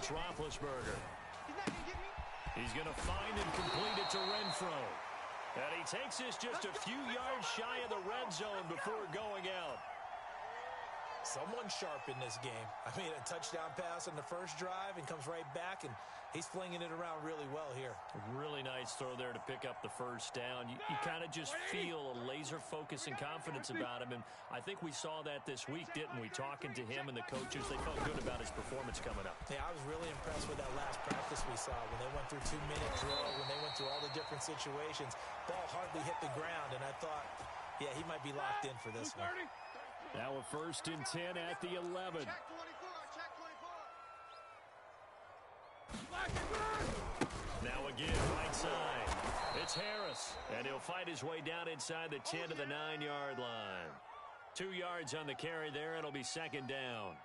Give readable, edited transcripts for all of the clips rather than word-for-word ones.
It's Roethlisberger. He's going to find and complete it to Renfro. And he takes this just a few yards shy of the red zone before going out. Someone sharp in this game. I mean, a touchdown pass on the first drive and comes right back, and he's flinging it around really well here. Really nice throw there to pick up the first down. You kind of just feel a laser focus and confidence about him, and I think we saw that this week, didn't we? Talking to him and the coaches, they felt good about his performance coming up. Yeah, I was really impressed with that last practice we saw when they went through 2-minute drill, when they went through all the different situations. Ball hardly hit the ground, and I thought, yeah, he might be locked in for this one. Now a 1st and 10 at the 11. Now again, right side. It's Harris, and he'll fight his way down inside the 10 to the 9-yard line. 2 yards on the carry there, and it'll be 2nd down.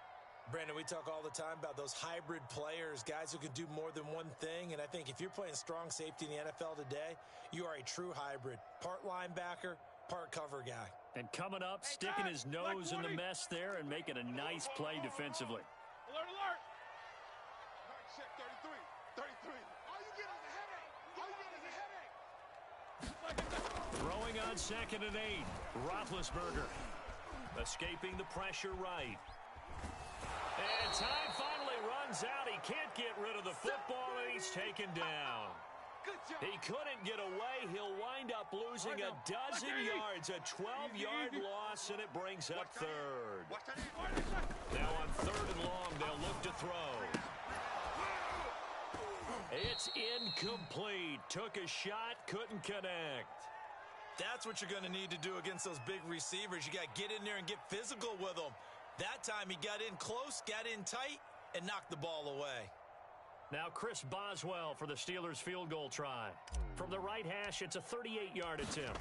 Brandon, we talk all the time about those hybrid players, guys who can do more than one thing, and I think if you're playing strong safety in the NFL today, you are a true hybrid. Part linebacker, part cover guy. And coming up, sticking his nose in the mess there and making a nice play defensively. Alert, alert. Check 33. 33. All you get is a headache. All you get is a headache. Throwing on 2nd and 8. Roethlisberger escaping the pressure right. And time finally runs out. He can't get rid of the football, and he's taken down. He couldn't get away. He'll wind up losing a dozen yards, a 12-yard loss, and it brings up 3rd. Now on 3rd and long, they'll look to throw. It's incomplete. Took a shot, couldn't connect. That's what you're going to need to do against those big receivers. You got to get in there and get physical with them. That time he got in close, got in tight, and knocked the ball away. Now Chris Boswell for the Steelers field goal try. From the right hash, it's a 38-yard attempt.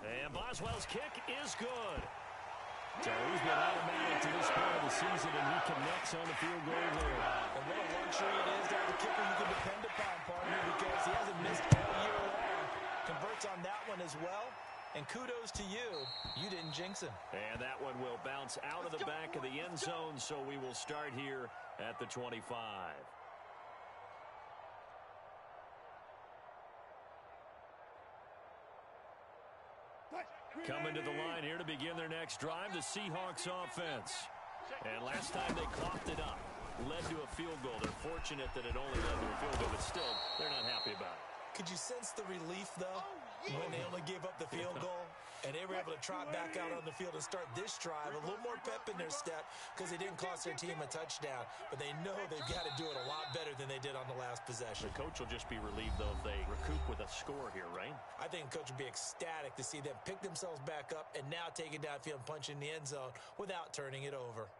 And Boswell's kick is good. So he's been automatic to this point of the season, and he connects on the field goal there. And what a luxury it is to have a kicker you can depend upon, partner, because he hasn't missed all year long. Converts on that one as well. And kudos to you. You didn't jinx him. And that one will bounce out of the back of the end zone, so we will start here at the 25. Coming to the line here to begin their next drive, the Seahawks offense. And last time they coughed it up, led to a field goal. They're fortunate that it only led to a field goal, but still, they're not happy about it. Could you sense the relief, though, when they only gave up the field goal? And they were able to trot back out on the field and start this drive. A little more pep in their step because they didn't cost their team a touchdown. But they know they've got to do it a lot better than they did on the last possession. The coach will just be relieved, though, if they recoup with a score here, right? I think the coach would be ecstatic to see them pick themselves back up and now take it downfield and punch in the end zone without turning it over.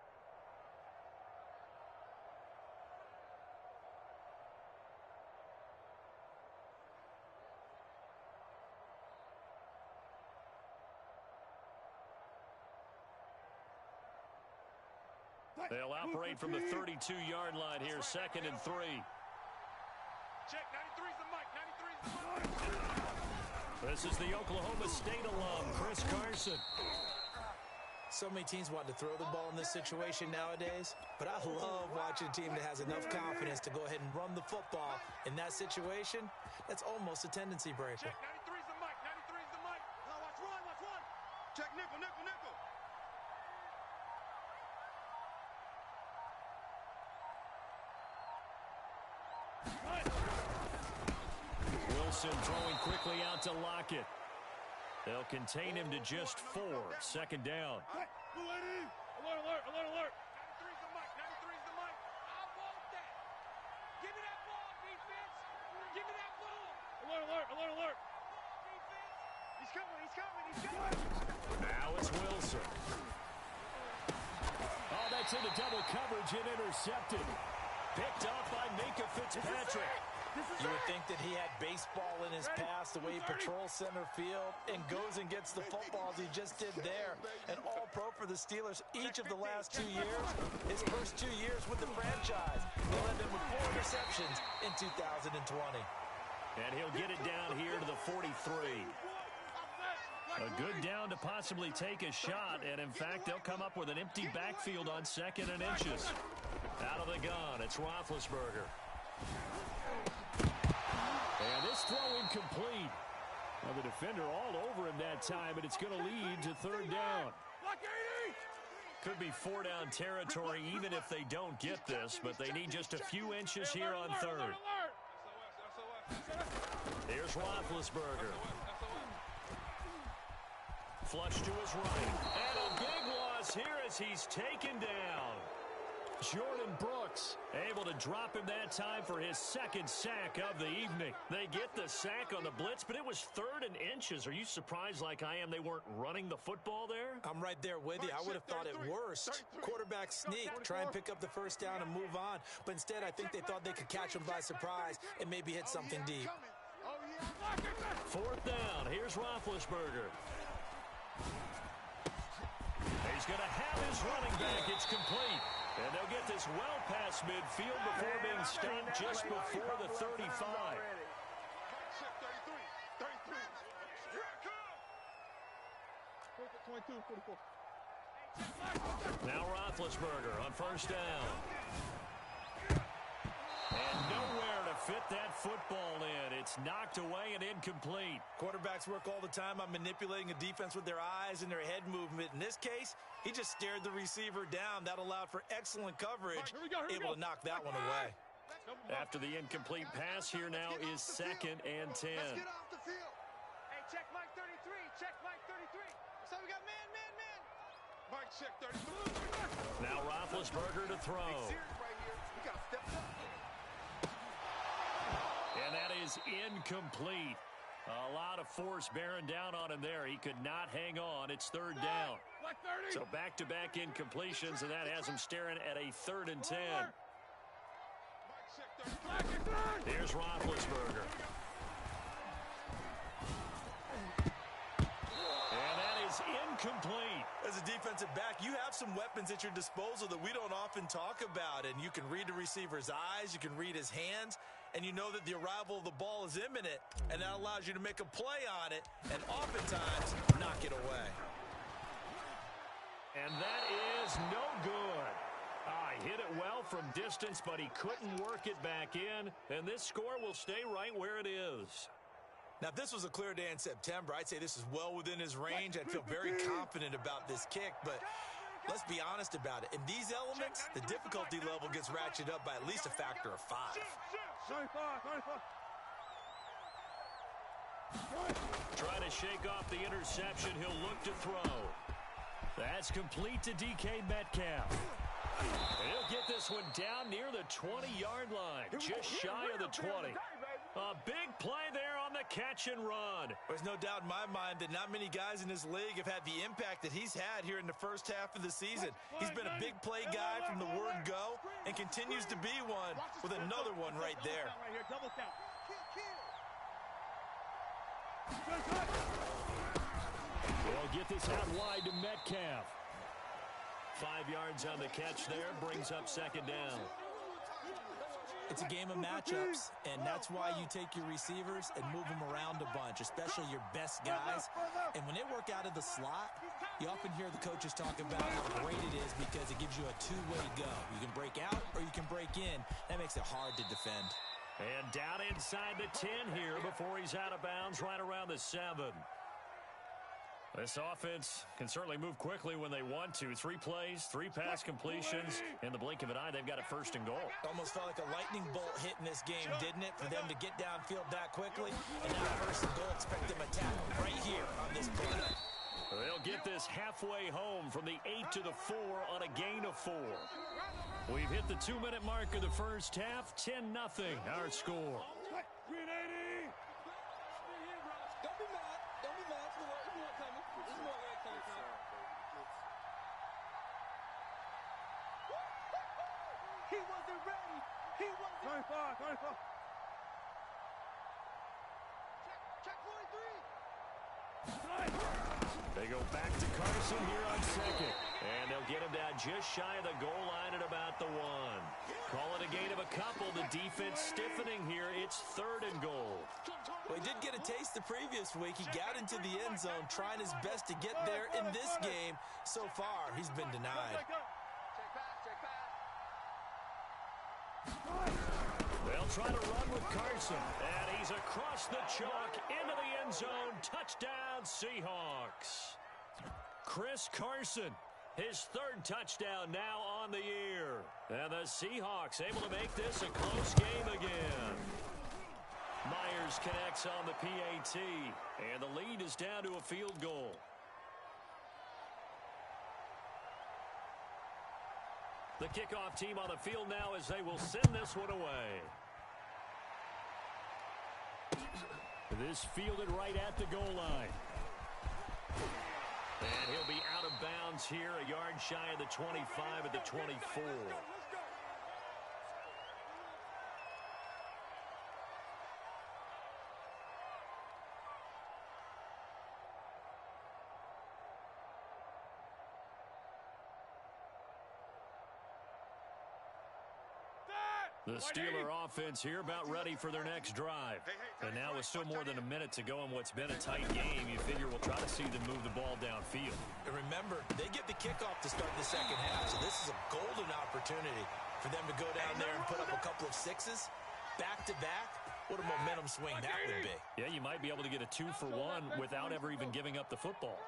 They'll operate from the 32-yard line here, 2nd and 3. Check, 93's the mic, 93's the mic. This is the Oklahoma State alum, Chris Carson. So many teams want to throw the ball in this situation nowadays, but I love watching a team that has enough confidence to go ahead and run the football. In that situation, that's almost a tendency breaker. Check, 93's the mic, 93's the mic. Now watch one, watch one. Check, nickel, nickel, nickel. Wilson throwing quickly out to Lockett. They'll contain him to just 4. 2nd down. Alert, alert, alert, alert. 93's the mic, 93's the mic. I want that. Give me that ball, defense. Give me that ball. Alert, alert, alert, alert. Defense. He's coming, he's coming, he's coming. Now it's Wilson. Oh, that's into double coverage and intercepted. Picked off by Minka Fitzpatrick. You would think that he had baseball in his past, the way he patrols center field and goes and gets the football as he just did there. An all-pro for the Steelers each of the last 2 years. His first 2 years with the franchise. They led them with 4 interceptions in 2020. And he'll get it down here to the 43. A good down to possibly take a shot, and in fact, they'll come up with an empty backfield on 2nd and inches. Out of the gun, it's Roethlisberger. And this throw incomplete. Well, the defender all over him that time, and it's going to lead to third down. Could be four-down territory even if they don't get this, but they need just a few inches here on third. Here's Roethlisberger. Flush to his right. And a big loss here as he's taken down. Jordan Brooks able to drop him that time for his second sack of the evening. They get the sack on the blitz, but it was third and inches. Are you surprised like I am they weren't running the football there? I'm right there with you. I would have thought at worst, quarterback sneak, try and pick up the first down and move on. But instead, I think they thought they could catch him by surprise and maybe hit something deep. Fourth down. Here's Roethlisberger. He's going to have his running back. It's complete. And they'll get this well past midfield before being stopped just before the 35. Now Roethlisberger on first down. And nowhere to fit that football in. It's knocked away and incomplete. Quarterbacks work all the time on manipulating a defense with their eyes and their head movement. In this case, he just stared the receiver down. That allowed for excellent coverage, able to knock that one away. After the incomplete pass, here now is 2nd and 10. Let's get off the field. Hey, check Mike 33. Check Mike 33. So we got man. Mike, check 33. Now Roethlisberger to throw. We got to step up. And that is incomplete. A lot of force bearing down on him there. He could not hang on. It's third down. So back-to-back incompletions, and that has him staring at a 3rd and 10. Here's Roethlisberger. And that is incomplete. As a defensive back, you have some weapons at your disposal that we don't often talk about, and you can read the receiver's eyes, you can read his hands, and you know that the arrival of the ball is imminent, and that allows you to make a play on it, and oftentimes knock it away. And that is no good. He hit it well from distance, but he couldn't work it back in, and this score will stay right where it is. Now, if this was a clear day in September, I'd say this is well within his range. I'd feel very confident about this kick, but let's be honest about it. In these elements, the difficulty level gets ratcheted up by at least a factor of 5. Trying to shake off the interception. He'll look to throw. That's complete to DK Metcalf. He'll get this one down near the 20-yard line, just shy of the 20. A big play there on the catch and run. There's no doubt in my mind that not many guys in this league have had the impact that he's had here in the first half of the season. He's been a big play guy from the word go and continues to be one with another one right there. They'll get this out wide to Metcalf. 5 yards on the catch there, brings up 2nd down. It's a game of matchups, and that's why you take your receivers and move them around a bunch, especially your best guys. And when they work out of the slot, you often hear the coaches talk about how great it is because it gives you a two-way go. You can break out or you can break in. That makes it hard to defend. And down inside the 10 here before he's out of bounds, right around the 7. This offense can certainly move quickly when they want to. 3 plays, 3 pass completions. In the blink of an eye, they've got it 1st and goal. Almost felt like a lightning bolt hit in this game, didn't it? For them to get downfield that quickly. And now 1st and goal, expect them to tackle right here on this play. They'll get this halfway home from the 8 to the 4 on a gain of 4. We've hit the 2-minute mark of the first half. 10-0 our score. 380. Don't be mad. Don't be mad. There's more coming. There's more coming. He wasn't ready. He wasn't. 25. Check 43. They go back to Carson here on 2nd. And they'll get him down just shy of the goal line at about the 1. Call it a gain of a couple. The defense stiffening here. It's 3rd and goal. Well, he did get a taste the previous week. He got into the end zone, trying his best to get there in this game. So far, he's been denied. Check pass. They'll try to run with Carson. And he's across the chalk into the end zone. Touchdown, Seahawks. Chris Carson, his third touchdown now on the year. And the Seahawks able to make this a close game again. Myers connects on the PAT. And the lead is down to a field goal. The kickoff team on the field now as they will send this one away. This fielded right at the goal line. And he'll be out of bounds here, a yard shy of the 25 at the 24. The Steeler offense here about ready for their next drive. And now with still more than a minute to go in what's been a tight game, you figure we'll try to see them move the ball downfield. And remember, they get the kickoff to start the second half, so this is a golden opportunity for them to go down there and put up a couple of sixes back-to-back. What a momentum swing that would be. Yeah, you might be able to get a 2-for-1 without ever even giving up the football.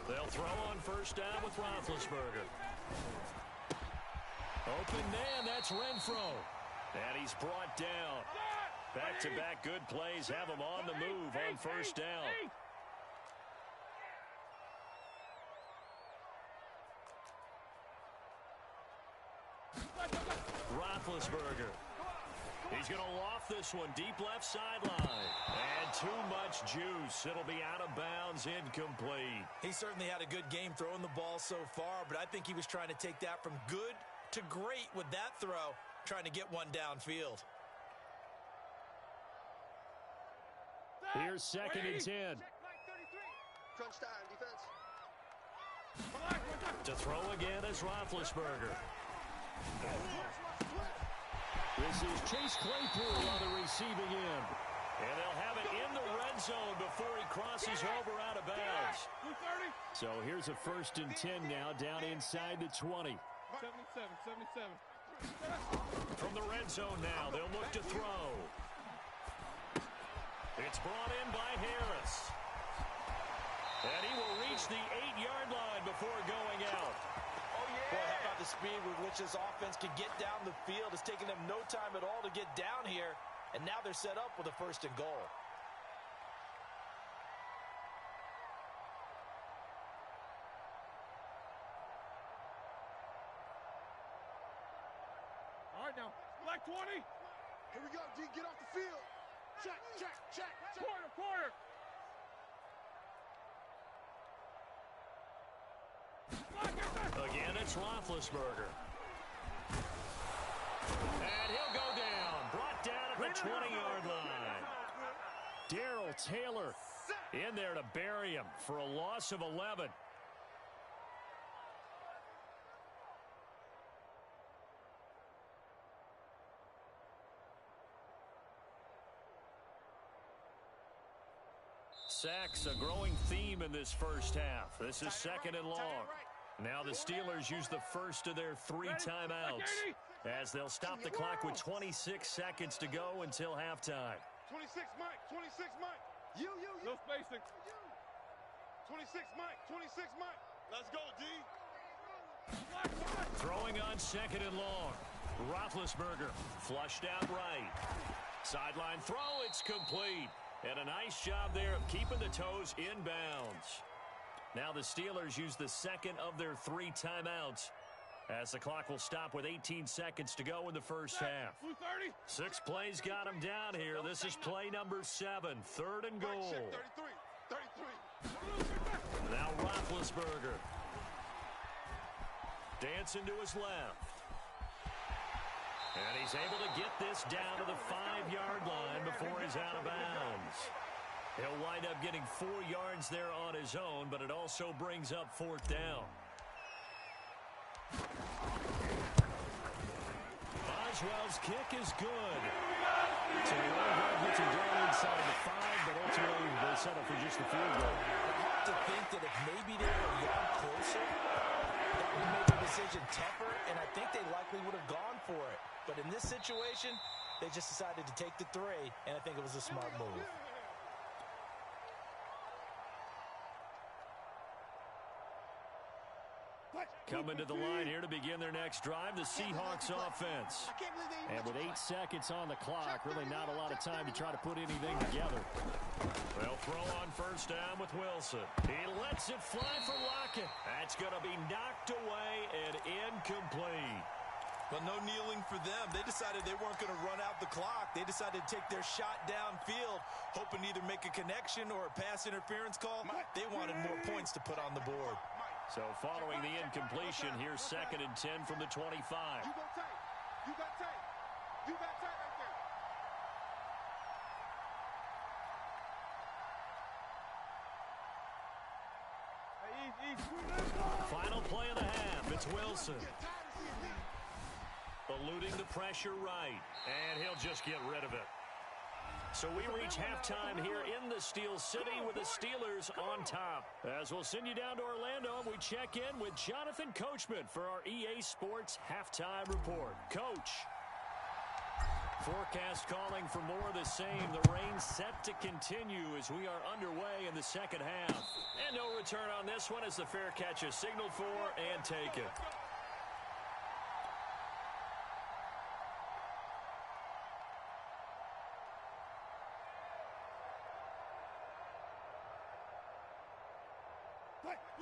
They'll throw on first down with Roethlisberger. Open man, that's Renfro. And he's brought down. Back-to-back good plays have him on the move on first down. Roethlisberger. He's going to loft this one deep left sideline. And too much juice. It'll be out of bounds, incomplete. He certainly had a good game throwing the ball so far, but I think he was trying to take that from good to great with that throw, trying to get one downfield. Here's second and 10. Crunch time, defense. To throw again is Roethlisberger. This is Chase Claypool on the receiving end. And they'll have it in the red zone before he crosses over out of bounds. So here's a first and 10 now down inside the 20. 77. From the red zone now, they'll look to throw. It's brought in by Harris. And he will reach the 8-yard line before going out. Boy, how about the speed with which this offense can get down the field? It's taken them no time at all to get down here, and now they're set up with a first and goal. All right, now, black 20. Here we go, D, get off the field. Check. Quarter. Again, it's Roethlisberger. And he'll go down. Brought down at the 20-yard line. Darrell Taylor in there to bury him for a loss of 11. Sacks, a growing theme in this first half. This is second and long. Now the Steelers use the first of their 3 timeouts as they'll stop the clock with 26 seconds to go until halftime. 26, Mike. You. No spacing. 26, Mike. Let's go, D. Throwing on second and long. Roethlisberger flushed out right. Sideline throw, it's complete. And a nice job there of keeping the toes in bounds. Now the Steelers use the second of their 3 timeouts as the clock will stop with 18 seconds to go in the first half. 6 plays got them down here. This is play number 7, third and goal. 33. Now Roethlisberger. Dancing to his left. And he's able to get this down to the 5-yard line before he's out of bounds. He'll wind up getting 4 yards there on his own, but it also brings up 4th down. Boswell's kick is good. So the Red gets him down inside the 5, but ultimately they settle for just the field goal. I have to think that if maybe they were a yard closer, that would make the decision tougher, and I think they likely would have gone for it. But in this situation, they just decided to take the 3, and I think it was a smart move. Coming to the line here to begin their next drive, the Seahawks offense. And with 8 seconds on the clock, really not a lot of time to try to put anything together. They'll throw on first down with Wilson. He lets it fly for Lockett. That's going to be knocked away and incomplete. Well, no kneeling for them. They decided they weren't going to run out the clock. They decided to take their shot downfield, hoping to either make a connection or a pass interference call. They wanted more points to put on the board. So following the incompletion, here's 2nd and 10 from the 25. You got tape. You got tape. You got tape right there. Final play of the half. It's Wilson. Eluding the pressure right. And he'll just get rid of it. So we reach halftime here in the Steel City with the Steelers on top. As we'll send you down to Orlando, and we check in with Jonathan Coachman for our EA Sports Halftime Report. Coach. Forecast calling for more of the same. The rain set to continue as we are underway in the second half. And no return on this one as the fair catch is signaled for and taken.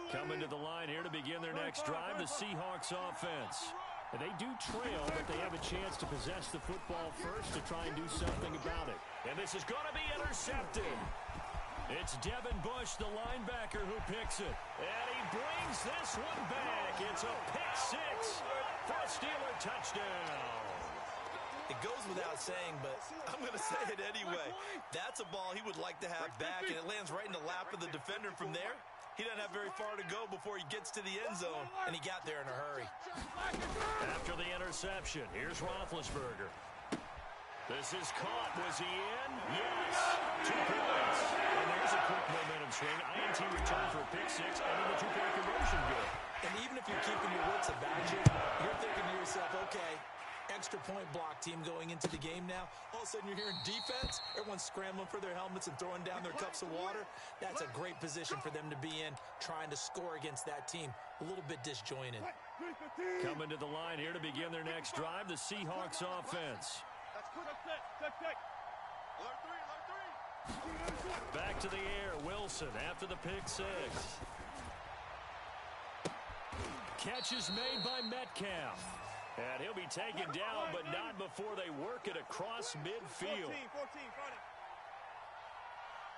Coming to the line here to begin their next drive, the Seahawks offense. They do trail, but they have a chance to possess the football first to try and do something about it. And this is going to be intercepted. It's Devin Bush, the linebacker, who picks it. And he brings this one back. It's a pick 6 for a Steeler touchdown. It goes without saying, but I'm going to say it anyway. That's a ball he would like to have back, and it lands right in the lap of the defender from there. He doesn't have very far to go before he gets to the end zone, and he got there in a hurry. After the interception, here's Roethlisberger. This is caught. Was he in? Yes. 2 points. And there's a quick momentum swing. INT return for a pick 6, and then the 2-point conversion good. And even if you're keeping your wits about you, you're thinking to yourself, okay, extra point block team going into the game now. All of a sudden you're hearing defense. Everyone's scrambling for their helmets and throwing down their cups of water. That's a great position for them to be in, trying to score against that team. A little bit disjointed. Coming to the line here to begin their next drive, the Seahawks offense. Back to the air, Wilson after the pick 6. Catch is made by Metcalf. And he'll be taken down, but not before they work it across midfield. 14, front it.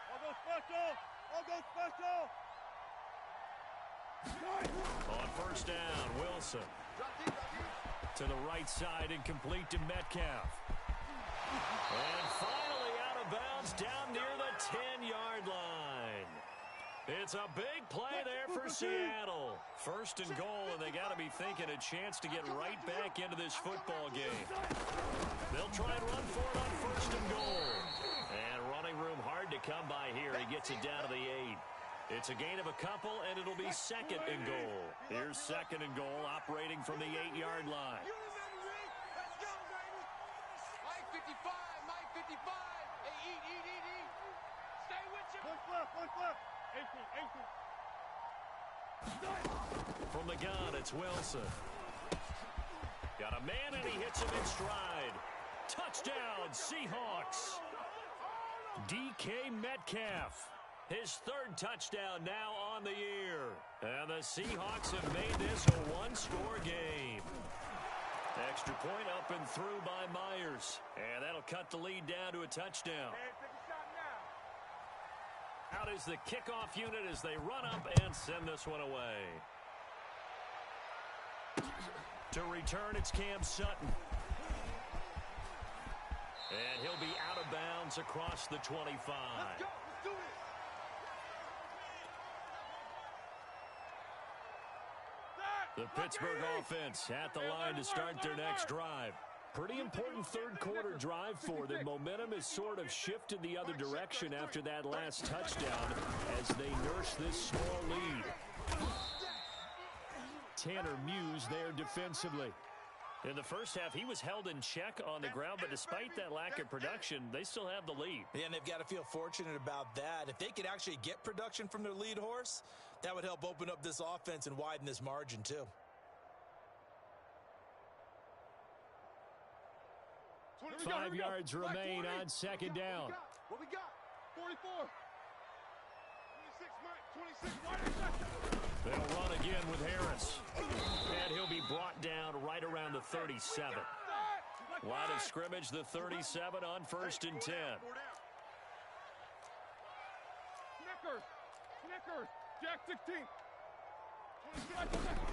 I'll go special. I'll go special. On first down, Wilson. To the right side, incomplete to Metcalf. And finally out of bounds down near the 10-yard line. It's a big play there for Seattle. First and goal, and they got to be thinking a chance to get right back into this football game. They'll try and run for it on first and goal. And running room hard to come by here. He gets it down to the 8. It's a gain of a couple, and it'll be 2nd and goal. Here's 2nd and goal, operating from the 8-yard line. Mike 55, Mike 55. Hey, eat. Stay with you. Push left. 18. From the gun, it's Wilson. Got a man, and he hits him in stride. Touchdown, Seahawks. DK Metcalf. His 3rd touchdown now on the year. And the Seahawks have made this a 1-score game. Extra point up and through by Myers. And that'll cut the lead down to a touchdown. Out is the kickoff unit as they run up and send this one away. To return, it's Cam Sutton. And he'll be out of bounds across the 25. Let's go. Let's do it. The Pittsburgh offense at the line to start their next drive. Pretty important third-quarter drive for them. Momentum has sort of shifted the other direction after that last touchdown as they nurse this small lead. Tanner Muse there defensively. In the first half, he was held in check on the ground, but despite that lack of production, they still have the lead. Yeah, and they've got to feel fortunate about that. If they could actually get production from their lead horse, that would help open up this offense and widen this margin too. 5 yards remain on second down. What we got? 44. 26, Mike. 26. They'll run again with Harris. And he'll be brought down right around the 37. Line of scrimmage, the 37 on 1st and 10. Snickers. Jack 16.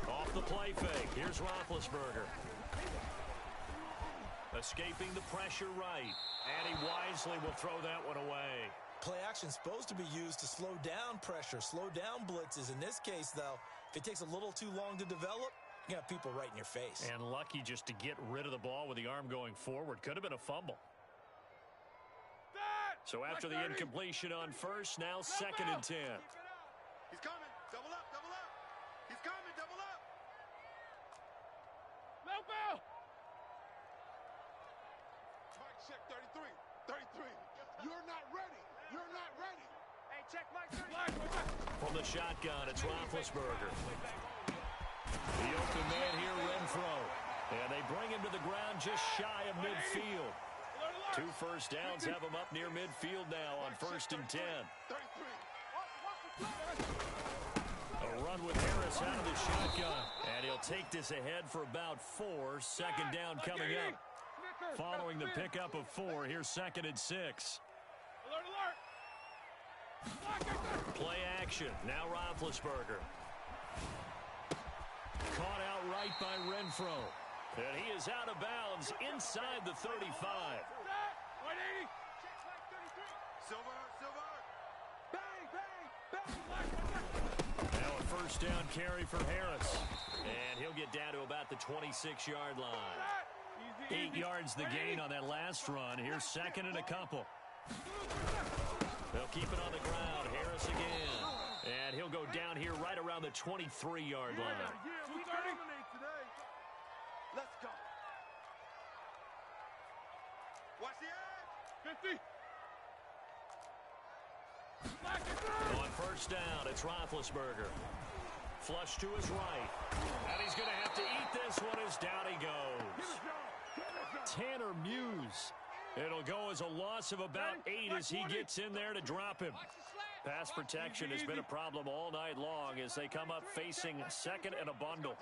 Off the play fake. Here's Roethlisberger. Escaping the pressure right. And he wisely will throw that one away. Play action is supposed to be used to slow down pressure, slow down blitzes. In this case, though, if it takes a little too long to develop, you got people right in your face. And lucky just to get rid of the ball with the arm going forward. Could have been a fumble. So after the incompletion on first, now 2nd and 10. He's coming. Double up. He's coming. Double up. Low bell. Mike, check 33. 33. You're not ready. Hey, check Mike 33. From the shotgun, it's Roethlisberger. The open man here, Renfro. And they bring him to the ground just shy of midfield. 2 first downs have him up near midfield now on 1st and 10. 33. A run with Harris out of the shotgun. And he'll take this ahead for about 4. 2nd down coming up. Following the pickup of 4, here's 2nd and 6. Play action. Now Roethlisberger. Caught out right by Renfro. And he is out of bounds inside the 35. Silver. Now a first down carry for Harris. And he'll get down to about the 26-yard line. 8 yards the gain on that last run. Here's 2nd and a couple. They'll keep it on the ground. Harris again. And he'll go down here right around the 23-yard line. We dominate today. Let's go. Watch the edge. 50. On first down, it's Roethlisberger. Flush to his right. And he's going to have to eat this one as down he goes. Tanner Muse. It'll go as a loss of about 8 as he gets in there to drop him. Pass protection has been a problem all night long as they come up facing 2nd and a bundle.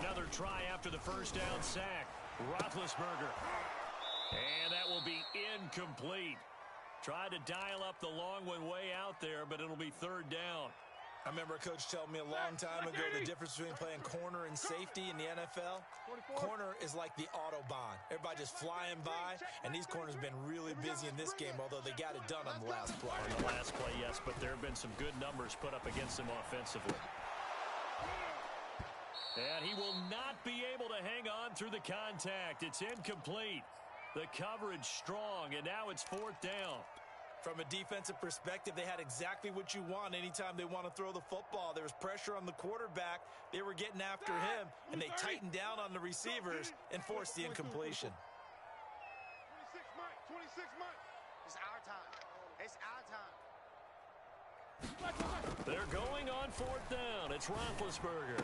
Another try after the first down sack. Roethlisberger. And that will be incomplete. Tried to dial up the long one way out there, but it'll be 3rd down. I remember a coach telling me a long time ago the difference between playing corner and safety in the NFL. Corner is like the Autobahn. Everybody just flying by, and these corners have been really busy in this game, although they got it done on the last play. On the last play, yes, but there have been some good numbers put up against him offensively. And he will not be able to hang on through the contact. It's incomplete. The coverage strong, and now it's 4th down. From a defensive perspective, they had exactly what you want anytime they want to throw the football. There was pressure on the quarterback. They were getting after him, and they tightened down on the receivers and forced the incompletion. 26 Mike. It's our time. It's our time. They're going on 4th down. It's Roethlisberger.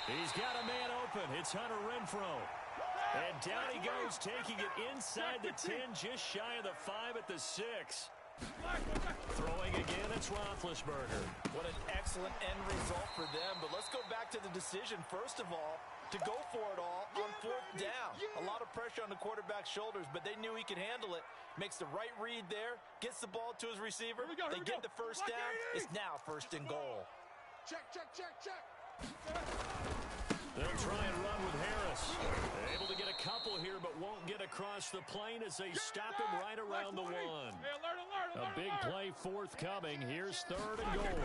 He's got a man open. It's Hunter Renfro. And down he goes, taking it inside the 10, just shy of the 5 at the 6. Throwing again, it's Roethlisberger. What an excellent end result for them. But let's go back to the decision, first of all, to go for it all on 4th down. A lot of pressure on the quarterback's shoulders, but they knew he could handle it. Makes the right read there, gets the ball to his receiver. They get the first down. It's now 1st and goal. Check. They'll try and run with Harris. Able to get a couple here, but won't get across the plane as they stop him right around the 1. A big play forthcoming. Here's 3rd and goal.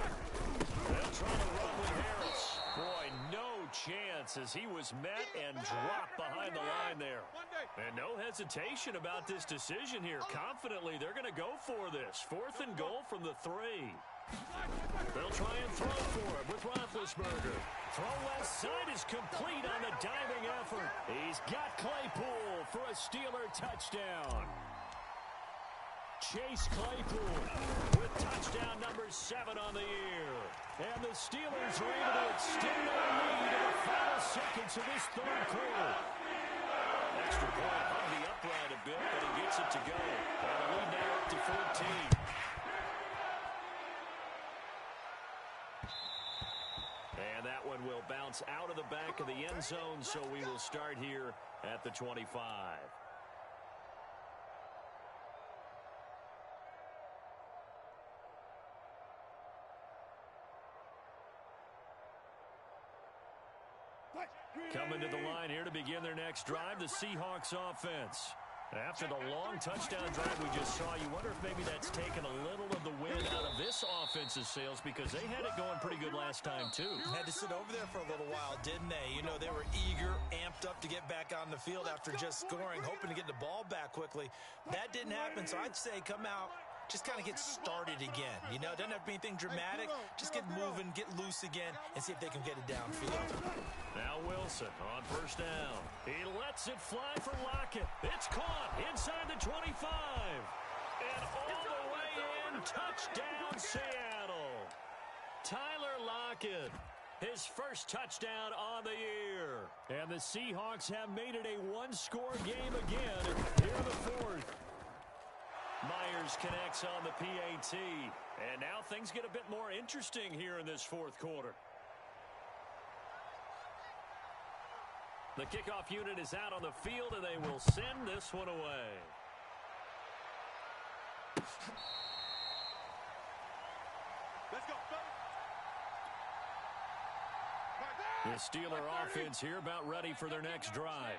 They'll try to run with Harris. Boy, no chance as he was met and dropped behind the line there. And no hesitation about this decision here. Confidently, they're going to go for this. 4th and goal from the 3. They'll try and throw for it with Roethlisberger. Throw left side is complete on the diving effort. He's got Claypool for a Steeler touchdown. Chase Claypool with touchdown number 7 on the year. And the Steelers are able to extend their lead in the final seconds of this third quarter. Extra point on the upright a bit, but he gets it to go. And the lead now up to 14. And that one will bounce out of the back of the end zone, so we will start here at the 25. Coming to the line here to begin their next drive, the Seahawks offense. After the long touchdown drive we just saw, you wonder if maybe that's taken a little of the wind out of this offense's sails because they had it going pretty good last time, too. Had to sit over there for a little while, didn't they? You know, they were eager, amped up to get back on the field after just scoring, hoping to get the ball back quickly. That didn't happen, so I'd say come out, just kind of get started again. You know, doesn't have to be anything dramatic. Just get moving, get loose again, and see if they can get it downfield. Now Wilson on first down. He lets it fly for Lockett. It's caught inside the 25. And all the way in, touchdown Seattle. Tyler Lockett, his first touchdown on the year. And the Seahawks have made it a one-score game again here in the fourth. Myers connects on the PAT. And now things get a bit more interesting here in this fourth quarter. The kickoff unit is out on the field, and they will send this one away. Let's go, The Steeler offense here about ready for their next drive.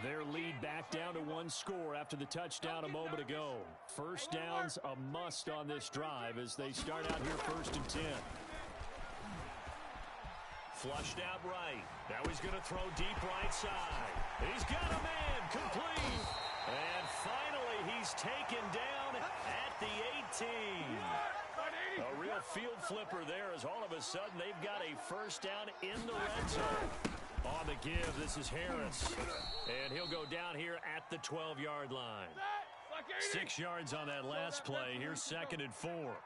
Their lead back down to one score after the touchdown a moment ago. First down's a must on this drive as they start out here 1st and 10. Flushed out right. Now he's going to throw deep right side. He's got a man complete. And finally he's taken down at the 18. A real field flipper there as all of a sudden they've got a first down in the red zone. On the give, this is Harris. And he'll go down here at the 12-yard line. 6 yards on that last play. Here's 2nd and 4.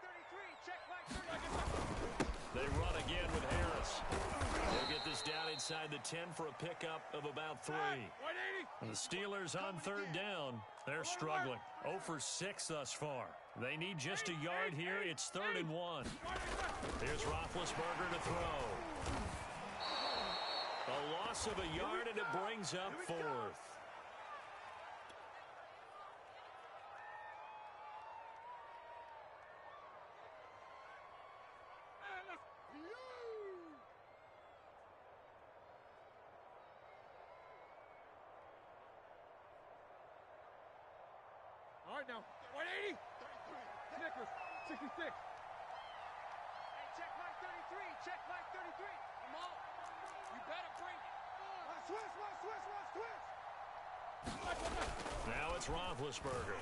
They run again with Harris. They'll get this down inside the 10 for a pickup of about 3. The Steelers on 3rd down. They're struggling. 0 for 6 thus far. They need just a yard here. It's 3rd and 1. Here's Roethlisberger to throw. A loss of a yard, and it brings up 4th. All right, now, 180. Snickers, 66. Hey, check my 33. Check my 33. I'm on. You better bring it. Switch. Now it's Roethlisberger.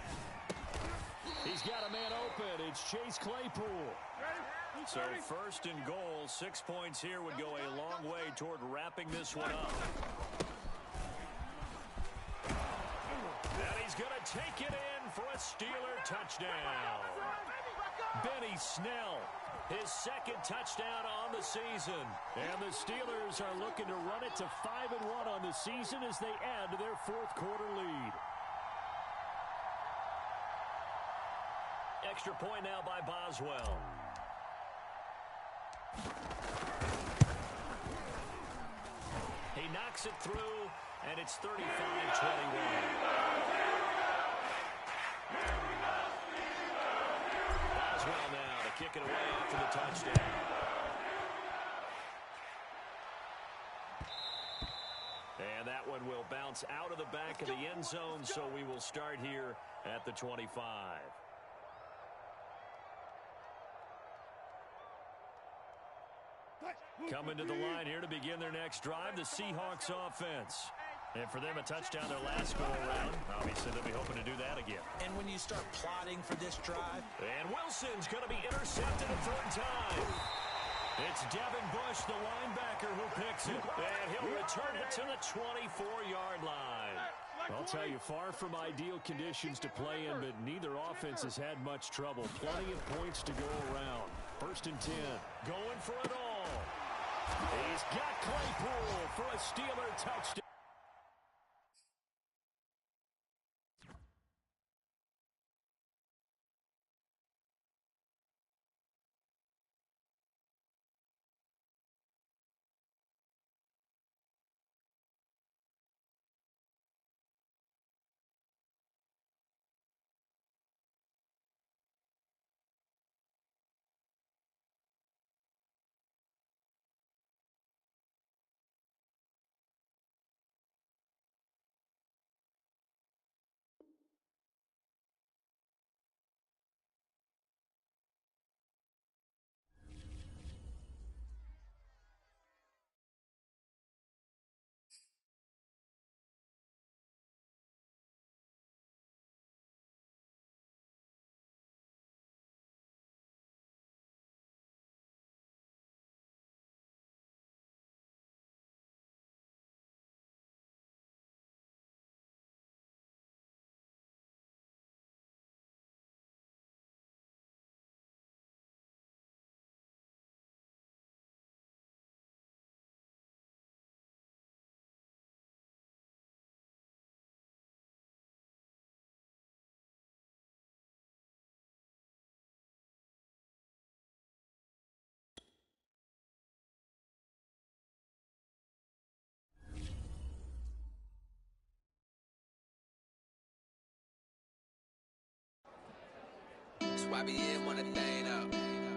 He's got a man open. It's Chase Claypool. So 1st and goal, 6 points here would go a long way toward wrapping this one up. And he's going to take it in for a Steeler touchdown. Benny Snell, his 2nd touchdown on the season. And the Steelers are looking to run it to 5-1 on the season as they add to their 4th quarter lead. Extra point now by Boswell. He knocks it through, and it's 35-21. Boswell now to kick it away after the touchdown. And that one will bounce out of the back of the end zone, so we will start here at the 25. Coming to the line here to begin their next drive, the Seahawks offense. And for them, a touchdown their last go-around. Obviously, they'll be hoping to do that again. And when you start plotting for this drive. And Wilson's going to be intercepted a third time. It's Devin Bush, the linebacker, who picks it. And he'll return it to the 24-yard line. I'll tell you, far from ideal conditions to play in, but neither offense has had much trouble. Plenty of points to go around. 1st and 10. Going for it all. He's got Claypool for a Steeler touchdown. YBN want a thing up.